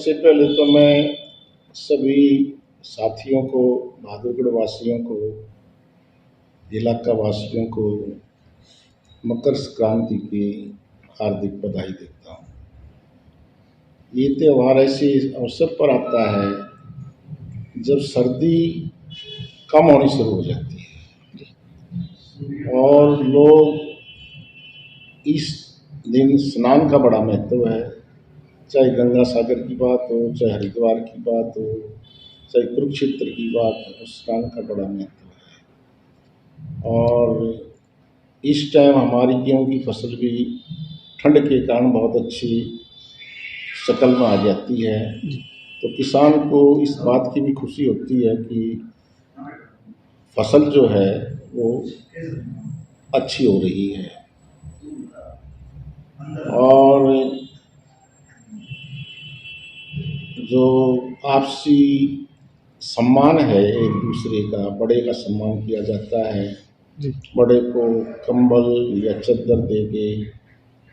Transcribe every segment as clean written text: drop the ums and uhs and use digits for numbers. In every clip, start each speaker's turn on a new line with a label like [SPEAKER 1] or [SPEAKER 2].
[SPEAKER 1] सबसे पहले तो मैं सभी साथियों को, बहादुरगढ़ वासियों को, इलाका वासियों को मकर संक्रांति की हार्दिक बधाई देता हूँ। ये त्यौहार ऐसे अवसर पर आता है जब सर्दी कम होनी शुरू हो जाती है और लोग इस दिन स्नान का बड़ा महत्व है। चाहे गंगा सागर की बात हो, चाहे हरिद्वार की बात हो, चाहे कुरुक्षेत्र की बात हो, स्नान का बड़ा महत्व है। और इस टाइम हमारी गेहूँ की फसल भी ठंड के कारण बहुत अच्छी शक्ल में आ जाती है, तो किसान को इस बात की भी खुशी होती है कि फसल जो है वो अच्छी हो रही है। और जो आपसी सम्मान है एक दूसरे का, बड़े का सम्मान किया जाता है। बड़े को कंबल या चद्दर दे के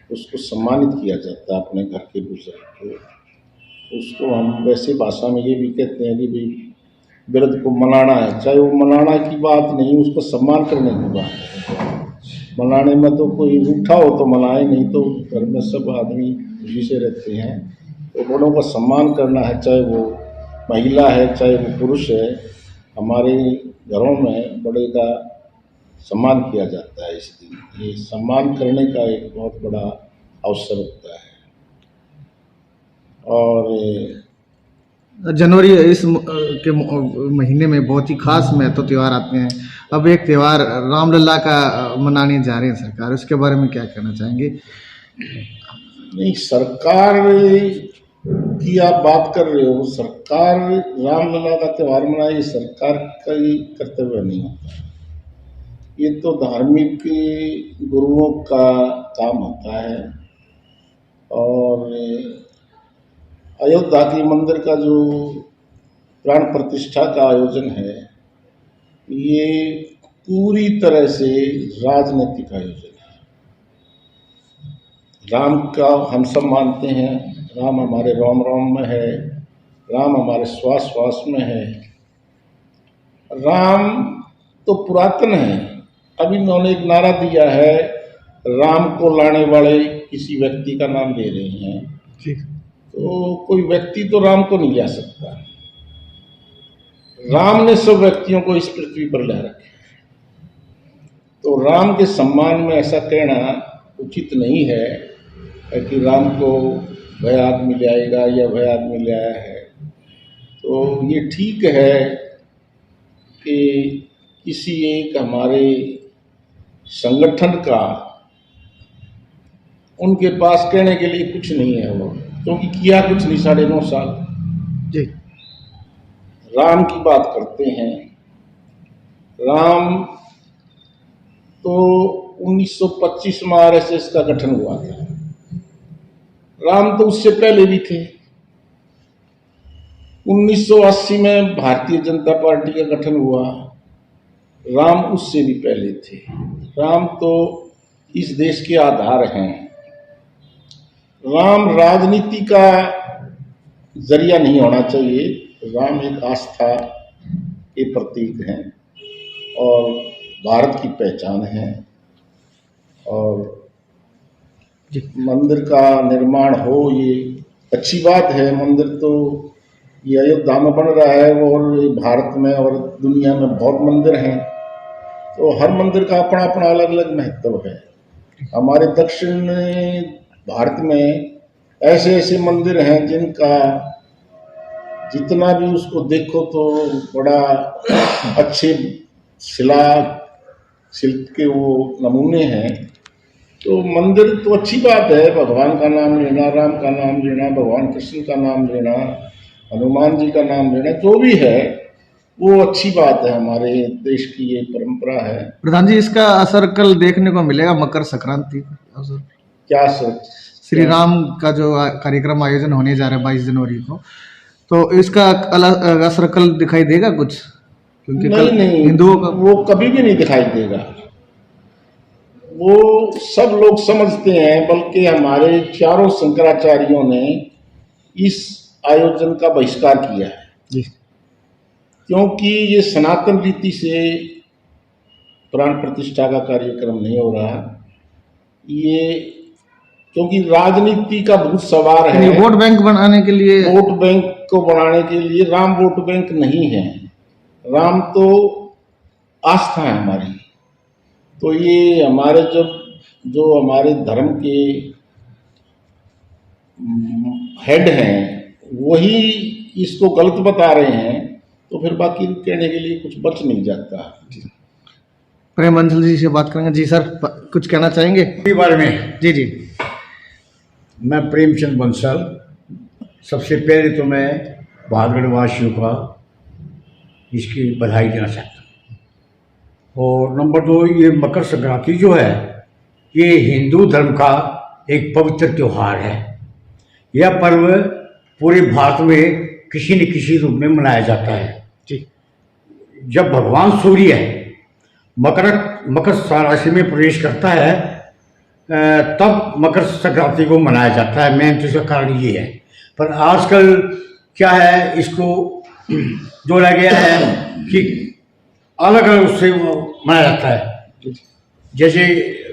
[SPEAKER 1] उसको सम्मानित किया जाता है अपने घर के बुजुर्ग को। उसको हम वैसे भाषा में ये भी कहते हैं कि भाई वृद्ध को मनाना है। चाहे वो मनाना की बात नहीं, उसको सम्मान करने की बात है। मनाने में तो कोई रूठा हो तो मनाए, नहीं तो घर में सब आदमी खुशी से रहते हैं। तो बड़ों का सम्मान करना है, चाहे वो महिला है चाहे वो पुरुष है। हमारे घरों में बड़े का सम्मान किया जाता है इस दिन। ये सम्मान करने का एक बहुत बड़ा अवसर होता है। और
[SPEAKER 2] जनवरी के महीने में बहुत ही खास महत्व त्यौहार आते हैं। अब एक त्यौहार रामलला का मनाने जा रहे हैं सरकार, उसके बारे में क्या कहना चाहेंगे?
[SPEAKER 1] नहीं, सरकार की आप बात कर रहे हो, सरकार रामलला का त्यौहार मनाए, सरकार का ही कर्तव्य नहीं होता। ये तो धार्मिक गुरुओं का काम होता है। और अयोध्या के मंदिर का जो प्राण प्रतिष्ठा का आयोजन है, ये पूरी तरह से राजनीतिक आयोजन है। राम का हम सब मानते हैं, राम हमारे रोम रोम में है, राम हमारे श्वास श्वास में है। राम तो पुरातन है। अभी इन्होंने एक नारा दिया है, राम को लाने वाले किसी व्यक्ति का नाम ले रहे हैं। तो कोई व्यक्ति तो राम को नहीं ला सकता। राम ने सब व्यक्तियों को इस पृथ्वी पर ला रखा है। तो राम के सम्मान में ऐसा कहना उचित नहीं है कि राम को वह आदमी ले आएगा या वह आदमी ले आया है। तो ये ठीक है कि किसी एक हमारे संगठन का उनके पास कहने के लिए कुछ नहीं है वो, क्योंकि किया कुछ नहीं 9.5 साल।
[SPEAKER 2] जी,
[SPEAKER 1] राम की बात करते हैं। राम तो 1925 में आरएसएस का गठन हुआ था। राम तो उससे पहले भी थे। 1980 में भारतीय जनता पार्टी का गठन हुआ। राम उससे भी पहले थे। राम तो इस देश के आधार हैं। राम राजनीति का जरिया नहीं होना चाहिए। राम एक आस्था के प्रतीक हैं और भारत की पहचान है। और मंदिर का निर्माण हो, ये अच्छी बात है। मंदिर तो ये अयोध्या में बन रहा है और भारत में और दुनिया में बहुत मंदिर हैं। तो हर मंदिर का अपना अपना अलग अलग महत्व है। हमारे दक्षिण भारत में ऐसे ऐसे मंदिर हैं जिनका जितना भी उसको देखो तो बड़ा अच्छे शिल्प के वो नमूने हैं। तो मंदिर तो अच्छी बात है। भगवान का नाम लेना, राम का नाम लेना, भगवान कृष्ण का नाम लेना, हनुमान जी का नाम लेना, जो भी है वो अच्छी बात है। हमारे देश की ये परंपरा है।
[SPEAKER 2] प्रधान जी, इसका असर कल देखने को मिलेगा मकर संक्रांति का असर?
[SPEAKER 1] क्या असर?
[SPEAKER 2] श्री राम का जो कार्यक्रम आयोजन होने जा रहा है 22 जनवरी को, तो इसका असर कल दिखाई देगा कुछ? क्योंकि
[SPEAKER 1] नहीं,
[SPEAKER 2] हिंदुओं का
[SPEAKER 1] वो कभी भी नहीं दिखाई देगा। वो सब लोग समझते हैं। बल्कि हमारे चारों शंकराचार्यों ने इस आयोजन का बहिष्कार किया है,
[SPEAKER 2] जी
[SPEAKER 1] क्योंकि ये सनातन रीति से प्राण प्रतिष्ठा का कार्यक्रम नहीं हो रहा। ये क्योंकि राजनीति का भूत सवार
[SPEAKER 2] यानी
[SPEAKER 1] है।
[SPEAKER 2] वोट बैंक बनाने के लिए
[SPEAKER 1] वोट बैंक को बनाने के लिए राम वोट बैंक नहीं है। राम तो आस्था है हमारी। तो ये हमारे जो हमारे धर्म के हेड हैं वही इसको गलत बता रहे हैं, तो फिर बाकी कहने के लिए कुछ बच नहीं जाता।
[SPEAKER 2] प्रेम बंसल जी से बात करेंगे। जी सर, कुछ कहना चाहेंगे?
[SPEAKER 3] इसके बारे में
[SPEAKER 2] जी जी
[SPEAKER 3] मैं प्रेमचंद बंसल, सबसे पहले तो मैं भादगढ़ वासियों का इसकी बधाई देना चाहता हूँ। और नंबर 2, ये मकर संक्रांति जो है ये हिंदू धर्म का एक पवित्र त्यौहार है। यह पर्व पूरे भारत में किसी न किसी रूप में मनाया जाता है।
[SPEAKER 2] जी
[SPEAKER 3] जब भगवान सूर्य मकर राशि में प्रवेश करता है तब मकर संक्रांति को मनाया जाता है। मेन तो इसका कारण ये है। पर आजकल क्या है, इसको जोड़ा गया है कि अलग अलग उससे मनाया जाता है। जैसे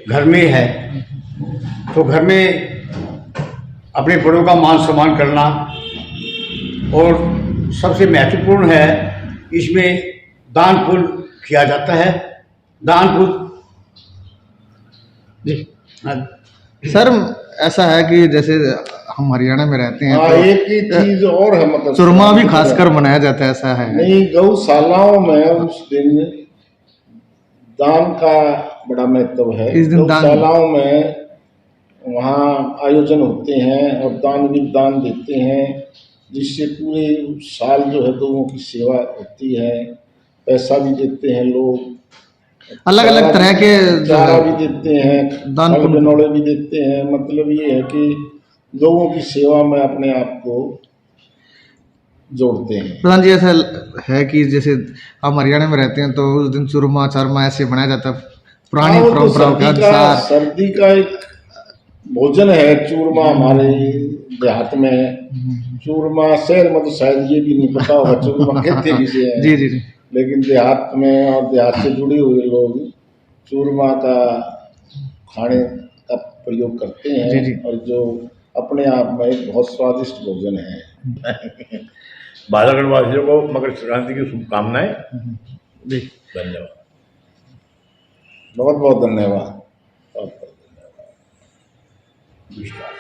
[SPEAKER 3] घर में है तो घर में अपने बड़ों का मान सम्मान करना, और सबसे महत्वपूर्ण है इसमें दान पुण्य किया जाता है। दान पुण्य
[SPEAKER 2] जी सर, ऐसा है कि जैसे हम हरियाणा में रहते हैं
[SPEAKER 1] हाँ,
[SPEAKER 2] तो
[SPEAKER 1] एक ही चीज और है, मकर
[SPEAKER 2] चुरमा भी
[SPEAKER 1] संक्रांति
[SPEAKER 2] खासकर मनाया जाता है, ऐसा है?
[SPEAKER 1] नहीं, गौशालाओं में उस दिन दान का बड़ा महत्व है।
[SPEAKER 2] इस दिन दान-
[SPEAKER 1] गौशालाओं में वहाँ आयोजन होते हैं और दान देते हैं, जिससे पूरे साल जो है लोगों की सेवा होती है। पैसा भी देते हैं लोग,
[SPEAKER 2] अलग अलग तरह के
[SPEAKER 1] चारा भी देते हैं,
[SPEAKER 2] दान
[SPEAKER 1] फल
[SPEAKER 2] पुण्य-
[SPEAKER 1] बनौड़े भी देते हैं। मतलब ये है कि लोगों की सेवा में अपने आप को जोड़ते हैं।
[SPEAKER 2] प्रधान जी, ऐसा है कि जैसे हम हरियाणा में रहते हैं तो उस दिन चूरमा चारमा ऐसे बनाया जाता है पुरानी
[SPEAKER 1] हाँ, वो तो
[SPEAKER 2] परंपराओं के अनुसार।
[SPEAKER 1] सर्दी का एक भोजन है चूरमा। हमारे देहात में चूरमा, शहर में तो शायद ये भी नहीं पता होगा चूरमा कहते किसे हैं।
[SPEAKER 2] जी जी जी
[SPEAKER 1] लेकिन देहात में और देहात से जुड़े हुए लोग चूरमा का खाने का प्रयोग करते हैं।
[SPEAKER 2] जी, जी।
[SPEAKER 1] और जो अपने आप में एक बहुत स्वादिष्ट भोजन है।
[SPEAKER 4] बालागढ़ वासियों को मकर संक्रांति की शुभकामनाएं।
[SPEAKER 2] जी
[SPEAKER 4] धन्यवाद।
[SPEAKER 1] बहुत बहुत धन्यवाद।
[SPEAKER 3] विश्वास